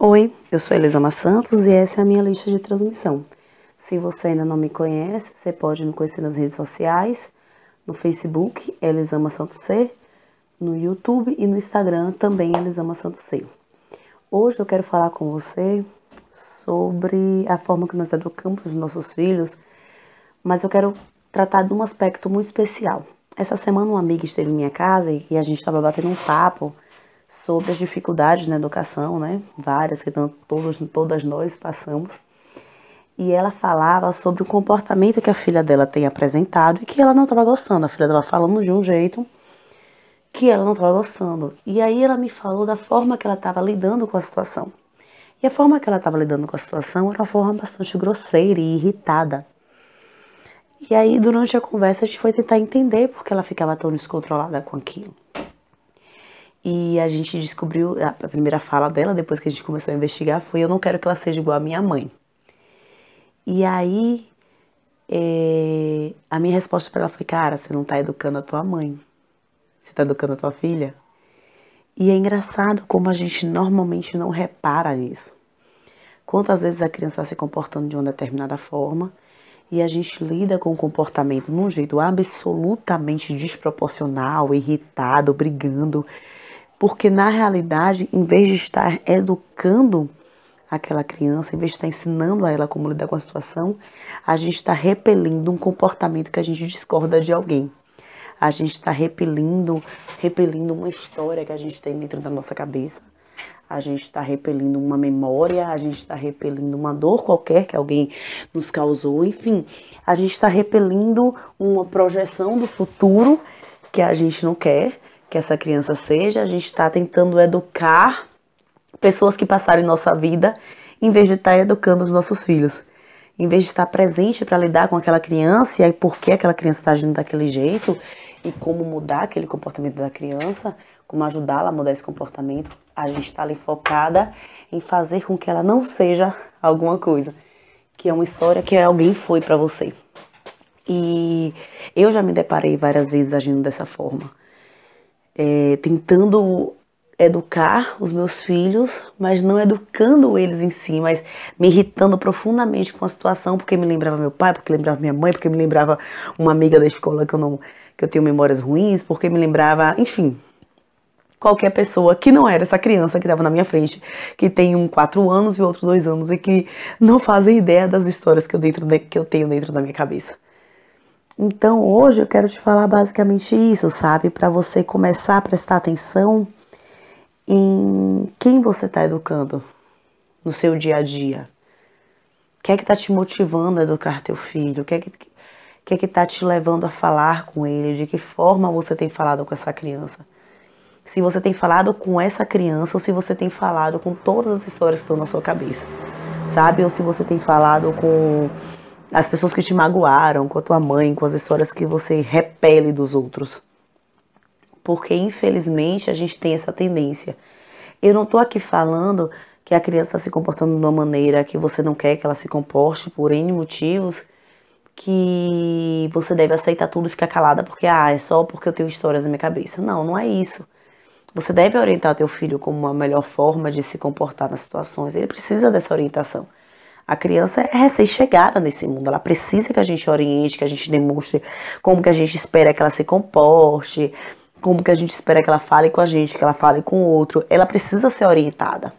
Oi, eu sou Elisama Santos e essa é a minha lista de transmissão. Se você ainda não me conhece, você pode me conhecer nas redes sociais, no Facebook, Elisama Santos C, no YouTube e no Instagram também Elisama Santos C. Hoje eu quero falar com você sobre a forma que nós educamos os nossos filhos, mas eu quero tratar de um aspecto muito especial. Essa semana uma amiga esteve em minha casa e a gente estava batendo um papo sobre as dificuldades na educação, né? Várias que todas nós passamos. E ela falava sobre o comportamento que a filha dela tem apresentado e que ela não estava gostando. A filha dela falando de um jeito que ela não estava gostando. E aí ela me falou da forma que ela estava lidando com a situação. E a forma que ela estava lidando com a situação era uma forma bastante grosseira e irritada. E aí, durante a conversa, a gente foi tentar entender por que ela ficava tão descontrolada com aquilo. E a gente descobriu, a primeira fala dela, depois que a gente começou a investigar, foi: eu não quero que ela seja igual à minha mãe. E aí, a minha resposta para ela foi: cara, você não tá educando a tua mãe, você tá educando a tua filha. E é engraçado como a gente normalmente não repara nisso. Quantas vezes a criança está se comportando de uma determinada forma e a gente lida com o comportamento de um jeito absolutamente desproporcional, irritado, brigando, porque na realidade, em vez de estar educando aquela criança, em vez de estar ensinando a ela como lidar com a situação, a gente está repelindo um comportamento que a gente discorda de alguém. A gente está repelindo uma história que a gente tem dentro da nossa cabeça. A gente está repelindo uma memória, a gente está repelindo uma dor qualquer que alguém nos causou, enfim. A gente está repelindo uma projeção do futuro que a gente não quer que essa criança seja. A gente está tentando educar pessoas que passaram em nossa vida, em vez de estar educando os nossos filhos. Em vez de estar presente para lidar com aquela criança e aí por que aquela criança está agindo daquele jeito e como mudar aquele comportamento da criança, como ajudá-la a mudar esse comportamento, a gente está ali focada em fazer com que ela não seja alguma coisa, que é uma história que alguém foi para você. E eu já me deparei várias vezes agindo dessa forma, tentando educar os meus filhos, mas não educando eles em si, mas me irritando profundamente com a situação, porque me lembrava meu pai, porque lembrava minha mãe, porque me lembrava uma amiga da escola que eu tenho memórias ruins, porque me lembrava, enfim, qualquer pessoa que não era essa criança que estava na minha frente, que tem 4 anos e outro 2 anos e que não fazem ideia das histórias que eu tenho dentro da minha cabeça. Então hoje eu quero te falar basicamente isso, sabe? Para você começar a prestar atenção em quem você está educando no seu dia a dia. O que é que está te motivando a educar teu filho? O que é que está te levando a falar com ele? De que forma você tem falado com essa criança? Se você tem falado com essa criança ou se você tem falado com todas as histórias que estão na sua cabeça, sabe? Ou se você tem falado com as pessoas que te magoaram, com a tua mãe, com as histórias que você repele dos outros. Porque, infelizmente, a gente tem essa tendência. Eu não estou aqui falando que a criança está se comportando de uma maneira que você não quer que ela se comporte por N motivos, que você deve aceitar tudo e ficar calada porque, é só porque eu tenho histórias na minha cabeça. Não, não é isso. Você deve orientar teu filho como uma melhor forma de se comportar nas situações. Ele precisa dessa orientação. A criança é recém-chegada nesse mundo. Ela precisa que a gente oriente, que a gente demonstre como que a gente espera que ela se comporte, como que a gente espera que ela fale com a gente, que ela fale com o outro. Ela precisa ser orientada.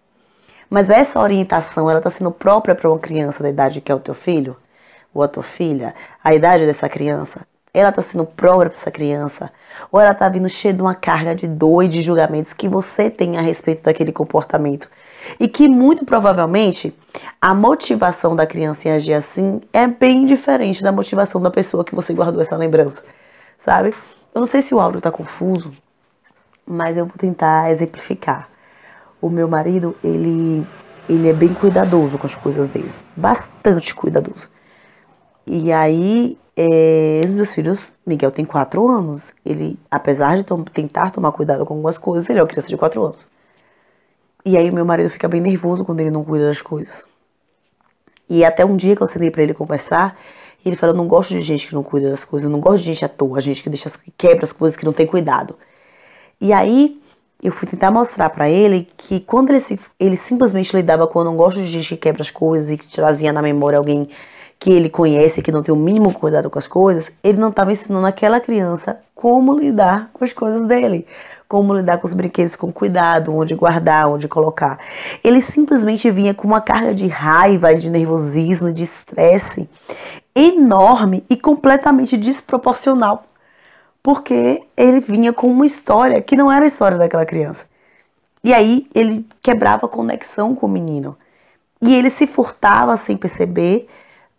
Mas essa orientação, ela está sendo própria para uma criança da idade que é o teu filho ou a tua filha? A idade dessa criança, ela está sendo própria para essa criança? Ou ela está vindo cheia de uma carga de dor e de julgamentos que você tem a respeito daquele comportamento? E que muito provavelmente a motivação da criança em agir assim é bem diferente da motivação da pessoa que você guardou essa lembrança, sabe? Eu não sei se o áudio está confuso, mas eu vou tentar exemplificar. O meu marido, ele é bem cuidadoso com as coisas dele, bastante cuidadoso. E aí, os meus filhos, Miguel tem 4 anos, ele, apesar de tentar tomar cuidado com algumas coisas, ele é uma criança de 4 anos. E aí o meu marido fica bem nervoso quando ele não cuida das coisas. E até um dia que eu sentei pra ele conversar, ele falou: eu não gosto de gente que não cuida das coisas, eu não gosto de gente à toa, gente que quebra as coisas, que não tem cuidado. E aí, Eu fui tentar mostrar pra ele que quando ele simplesmente lidava com eu não gosto de gente que quebra as coisas e que trazia na memória alguém que ele conhece, que não tem o mínimo cuidado com as coisas, ele não estava ensinando aquela criança como lidar com as coisas dele, como lidar com os brinquedos com cuidado, onde guardar, onde colocar. Ele simplesmente vinha com uma carga de raiva, de nervosismo, de estresse enorme e completamente desproporcional, porque ele vinha com uma história que não era a história daquela criança. E aí ele quebrava a conexão com o menino. E ele se furtava sem perceber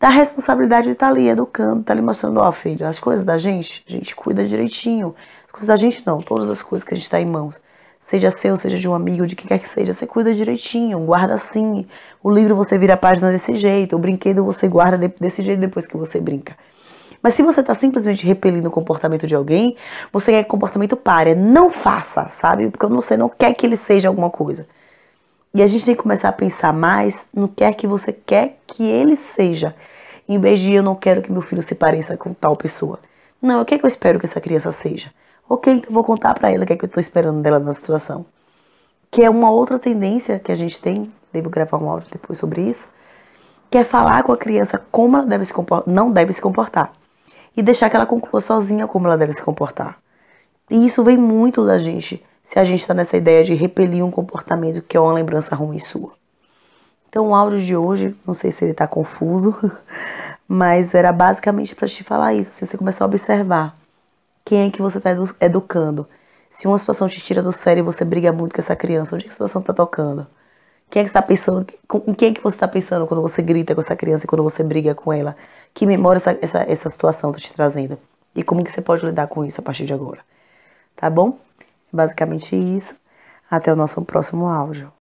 da responsabilidade de estar ali educando, estar ali mostrando, ó, filho, as coisas da gente, a gente cuida direitinho. As coisas da gente não, todas as coisas que a gente está em mãos. Seja seu, seja de um amigo, de quem quer que seja, você cuida direitinho, guarda assim. O livro você vira a página desse jeito, o brinquedo você guarda desse jeito depois que você brinca. Mas se você está simplesmente repelindo o comportamento de alguém, você quer que o comportamento pare. Não faça, sabe? Porque você não quer que ele seja alguma coisa. E a gente tem que começar a pensar mais no que é que você quer que ele seja. Em vez de eu não quero que meu filho se pareça com tal pessoa. Não, o que é que eu espero que essa criança seja? Ok, então eu vou contar pra ela o que é que eu tô esperando dela na situação. Que é uma outra tendência que a gente tem, devo gravar um áudio depois sobre isso, que é falar com a criança como ela deve se comportar, não deve se comportar. E deixar que ela conclua sozinha como ela deve se comportar. E isso vem muito da gente, se a gente está nessa ideia de repelir um comportamento que é uma lembrança ruim sua. Então o áudio de hoje, não sei se ele tá confuso, mas era basicamente para te falar isso, assim, você começar a observar quem é que você está educando. Se uma situação te tira do sério e você briga muito com essa criança, onde é que a situação está tocando? Quem é que está pensando, em quem é que você está pensando quando você grita com essa criança e quando você briga com ela? Que memória essa situação está te trazendo? E como que você pode lidar com isso a partir de agora? Tá bom? Basicamente isso. Até o nosso próximo áudio.